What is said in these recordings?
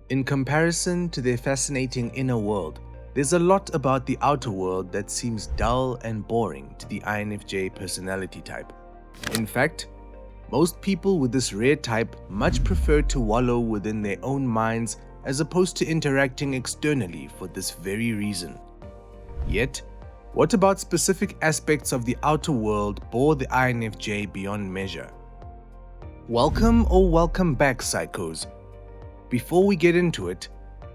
In comparison to their fascinating inner world, there's a lot about the outer world that seems dull and boring to the INFJ personality type. In fact, most people with this rare type much prefer to wallow within their own minds as opposed to interacting externally for this very reason. Yet, what about specific aspects of the outer world bore the INFJ beyond measure? Welcome or welcome back, psychos. Before we get into it,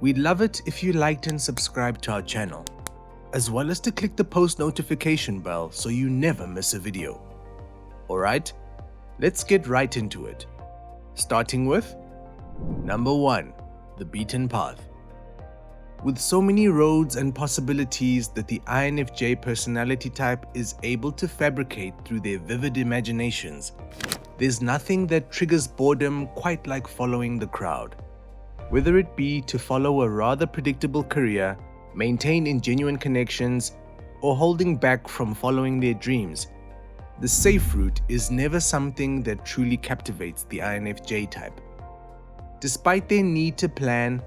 we'd love it if you liked and subscribed to our channel, as well as to click the post notification bell so you never miss a video. Alright, let's get right into it. Starting with number 1, the beaten path. With so many roads and possibilities that the INFJ personality type is able to fabricate through their vivid imaginations, there's nothing that triggers boredom quite like following the crowd. Whether it be to follow a rather predictable career, maintain ingenuine connections, or holding back from following their dreams, the safe route is never something that truly captivates the INFJ type. Despite their need to plan,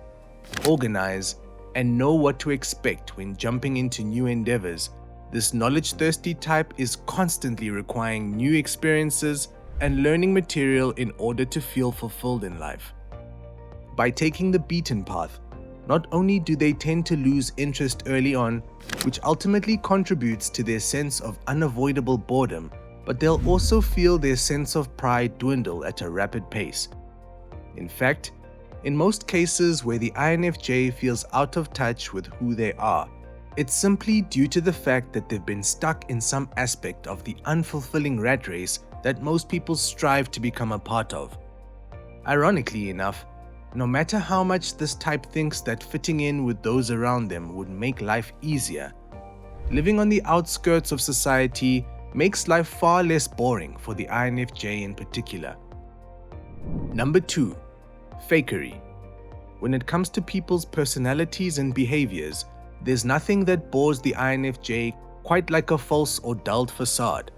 organize, and know what to expect when jumping into new endeavors, this knowledge-thirsty type is constantly requiring new experiences and learning material in order to feel fulfilled in life. By taking the beaten path, not only do they tend to lose interest early on, which ultimately contributes to their sense of unavoidable boredom, but they'll also feel their sense of pride dwindle at a rapid pace. In fact, in most cases where the INFJ feels out of touch with who they are, it's simply due to the fact that they've been stuck in some aspect of the unfulfilling rat race that most people strive to become a part of. Ironically enough, no matter how much this type thinks that fitting in with those around them would make life easier, living on the outskirts of society makes life far less boring for the INFJ in particular. Number 2, fakery. When it comes to people's personalities and behaviors, there's nothing that bores the INFJ quite like a false or dulled facade.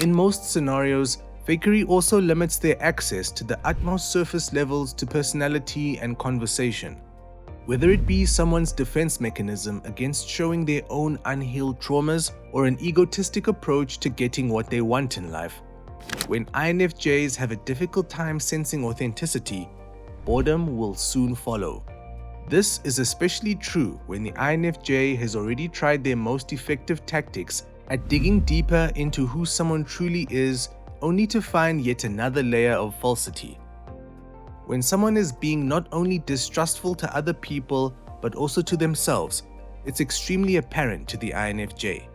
In most scenarios, fakery also limits their access to the utmost surface levels to personality and conversation. Whether it be someone's defense mechanism against showing their own unhealed traumas or an egotistic approach to getting what they want in life, when INFJs have a difficult time sensing authenticity, boredom will soon follow. This is especially true when the INFJ has already tried their most effective tactics at digging deeper into who someone truly is, only to find yet another layer of falsity. When someone is being not only distrustful to other people but also to themselves, it's extremely apparent to the INFJ.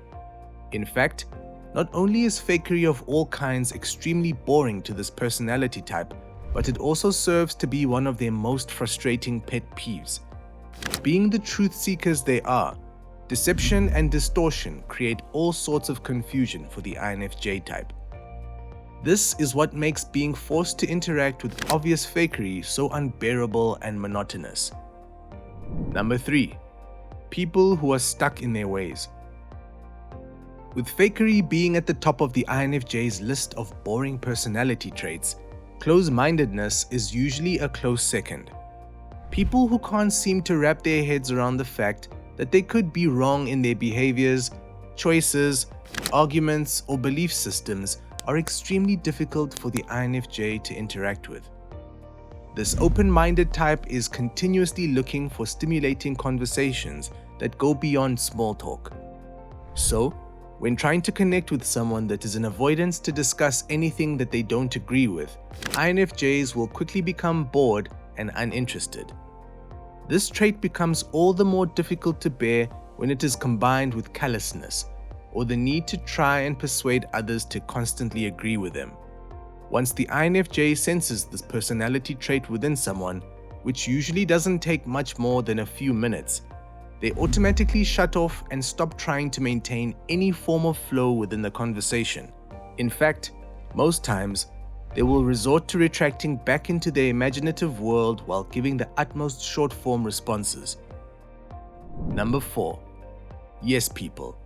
In fact, not only is fakery of all kinds extremely boring to this personality type, but it also serves to be one of their most frustrating pet peeves. Being the truth seekers they are, deception and distortion create all sorts of confusion for the INFJ type. This is what makes being forced to interact with obvious fakery so unbearable and monotonous. Number 3, people who are stuck in their ways. With fakery being at the top of the INFJ's list of boring personality traits, close-mindedness is usually a close second. People who can't seem to wrap their heads around the fact that they could be wrong in their behaviors, choices, arguments, or belief systems are extremely difficult for the INFJ to interact with. This open-minded type is continuously looking for stimulating conversations that go beyond small talk. So, when trying to connect with someone that is in avoidance to discuss anything that they don't agree with, INFJs will quickly become bored and uninterested. This trait becomes all the more difficult to bear when it is combined with callousness, or the need to try and persuade others to constantly agree with them. Once the INFJ senses this personality trait within someone, which usually doesn't take much more than a few minutes, they automatically shut off and stop trying to maintain any form of flow within the conversation. In fact, most times, they will resort to retracting back into their imaginative world while giving the utmost short-form responses. Number 4. Yes people.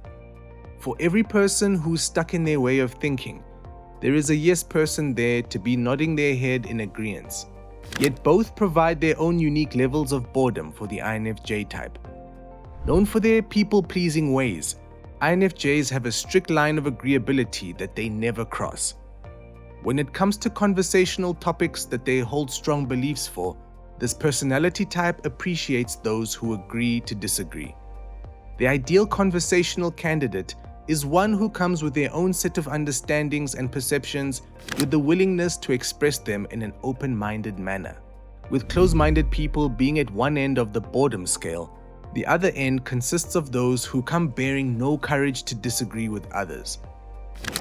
For every person who's stuck in their way of thinking, there is a yes person there to be nodding their head in agreement. Yet both provide their own unique levels of boredom for the INFJ type. Known for their people-pleasing ways, INFJs have a strict line of agreeability that they never cross. When it comes to conversational topics that they hold strong beliefs for, this personality type appreciates those who agree to disagree. The ideal conversational candidate is one who comes with their own set of understandings and perceptions with the willingness to express them in an open-minded manner. With close-minded people being at one end of the boredom scale, the other end consists of those who come bearing no courage to disagree with others.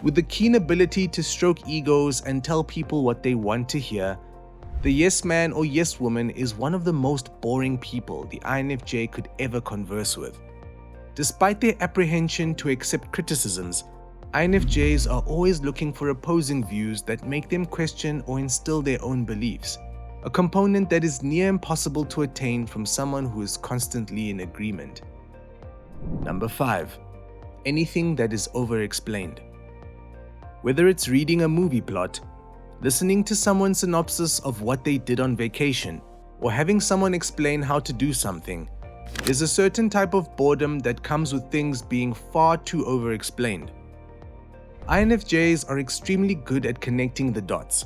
With the keen ability to stroke egos and tell people what they want to hear, the yes man or yes woman is one of the most boring people the INFJ could ever converse with. Despite their apprehension to accept criticisms, INFJs are always looking for opposing views that make them question or instill their own beliefs, a component that is near impossible to attain from someone who is constantly in agreement. Number 5. Anything that is over-explained. Whether it's reading a movie plot, listening to someone's synopsis of what they did on vacation, or having someone explain how to do something, there's a certain type of boredom that comes with things being far too over-explained. INFJs are extremely good at connecting the dots,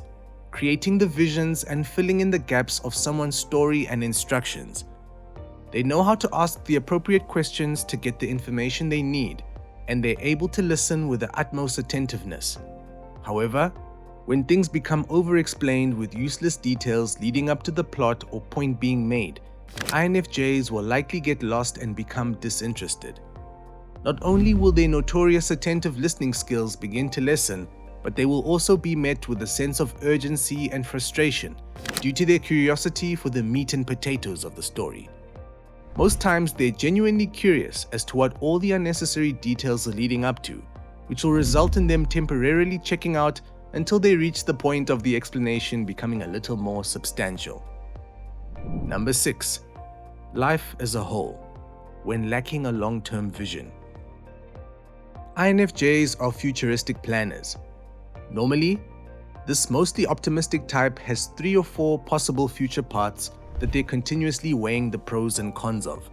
creating the visions and filling in the gaps of someone's story and instructions. They know how to ask the appropriate questions to get the information they need, and they're able to listen with the utmost attentiveness. However, when things become over-explained with useless details leading up to the plot or point being made, INFJs will likely get lost and become disinterested. Not only will their notorious attentive listening skills begin to lessen, but they will also be met with a sense of urgency and frustration due to their curiosity for the meat and potatoes of the story. Most times they're genuinely curious as to what all the unnecessary details are leading up to, which will result in them temporarily checking out until they reach the point of the explanation becoming a little more substantial. Number 6. Life as a whole, when lacking a long-term vision. INFJs are futuristic planners. Normally, this mostly optimistic type has 3 or 4 possible future paths that they're continuously weighing the pros and cons of.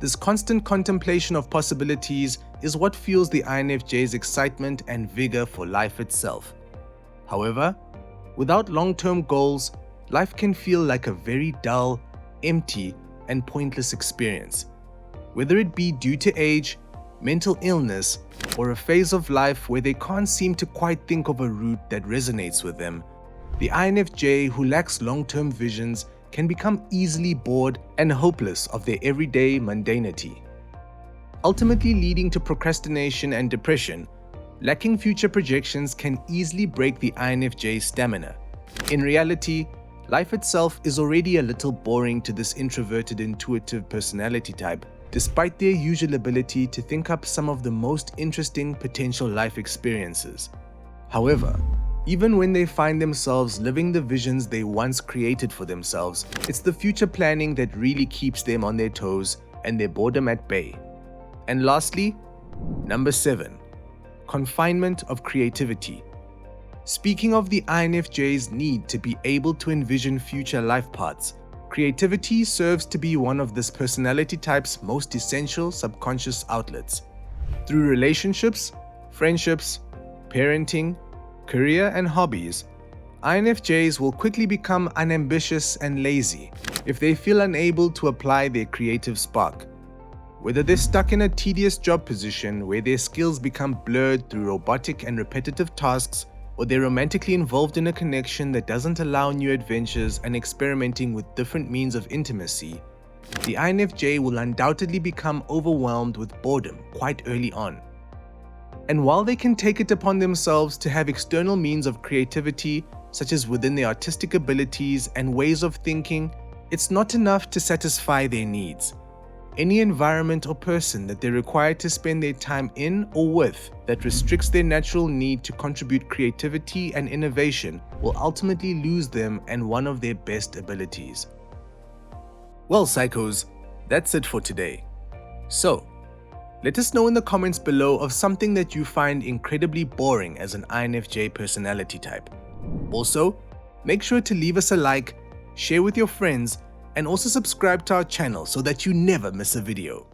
This constant contemplation of possibilities is what fuels the INFJ's excitement and vigor for life itself. However, without long-term goals, life can feel like a very dull, empty, and pointless experience. Whether it be due to age, mental illness, or a phase of life where they can't seem to quite think of a route that resonates with them, the INFJ who lacks long-term visions can become easily bored and hopeless of their everyday mundanity, ultimately leading to procrastination and depression. Lacking future projections can easily break the INFJ's stamina. In reality, life itself is already a little boring to this introverted, intuitive personality type, despite their usual ability to think up some of the most interesting potential life experiences. However, even when they find themselves living the visions they once created for themselves, it's the future planning that really keeps them on their toes and their boredom at bay. And lastly, number 7. Confinement of creativity. Speaking of the INFJ's need to be able to envision future life paths, creativity serves to be one of this personality type's most essential subconscious outlets. Through relationships, friendships, parenting, career, and hobbies, INFJs will quickly become unambitious and lazy if they feel unable to apply their creative spark. Whether they're stuck in a tedious job position where their skills become blurred through robotic and repetitive tasks, or they're romantically involved in a connection that doesn't allow new adventures and experimenting with different means of intimacy, the INFJ will undoubtedly become overwhelmed with boredom quite early on. And while they can take it upon themselves to have external means of creativity, such as within their artistic abilities and ways of thinking, it's not enough to satisfy their needs. Any environment or person that they're required to spend their time in or with that restricts their natural need to contribute creativity and innovation will ultimately lose them and one of their best abilities. Well, psychos, that's it for today. So, let us know in the comments below of something that you find incredibly boring as an INFJ personality type. Also, make sure to leave us a like share with your friends, and also subscribe to our channel so that you never miss a video.